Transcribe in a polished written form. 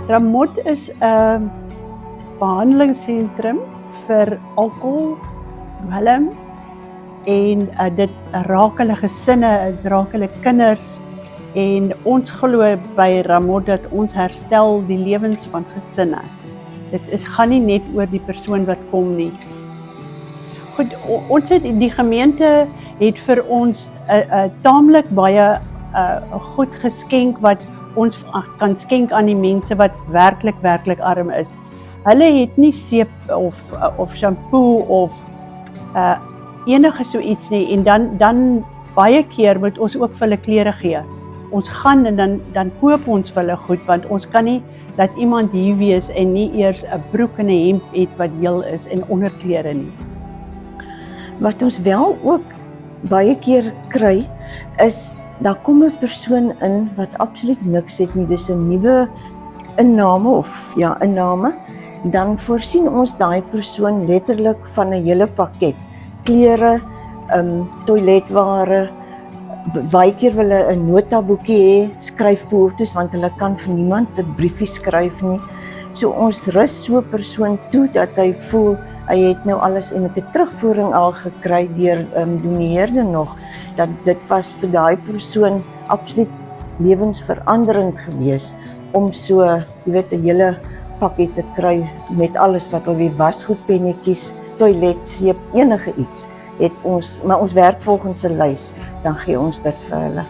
Ramot is 'n behandelingsentrum vir alkohol, dwelm en dit raak hulle gesinne, dit raak hulle kinders en ons glo by Ramot dat ons herstel die lewens van gesinne. Gaan nie net oor die persoon wat kom nie. Goed, ons het die gemeente het vir ons 'n taamlik baie goed geskenk wat ons kan skenk aan die mense wat werklik arm is. Hulle het nie seep of shampoo of enige so iets nie en dan baie keer moet ons ook vir hulle klere gee. Ons gaan en dan koop ons vir hulle goed want ons kan nie dat iemand hier wees en nie eers 'n broek en 'n hemp het wat heel is en onderklere nie. Wat ons wel ook baie keer kry is daar kom 'n persoon in wat absoluut niks het nie, dis 'n nuwe inname, dan voorsien ons daai persoon letterlik van 'n hele pakket. Klere, toiletware, baie keer wil hulle 'n notaboekie hê, skryfbehoeftes want hulle kan vir niemand 'n briefie skryf nie. So ons rus so 'n persoon toe dat hy voel hy het nou alles en ek het terugvoering al gekry deur doneerde nog, dat dit was vir daai persoon absoluut lewensveranderend gewees om so, jy weet, 'n hele pakket te kry met alles wat al wie wasgoedpennetjies, toiletseep, enige iets het ons, maar ons werk volgens 'n lys, dan gee ons dit vir hulle.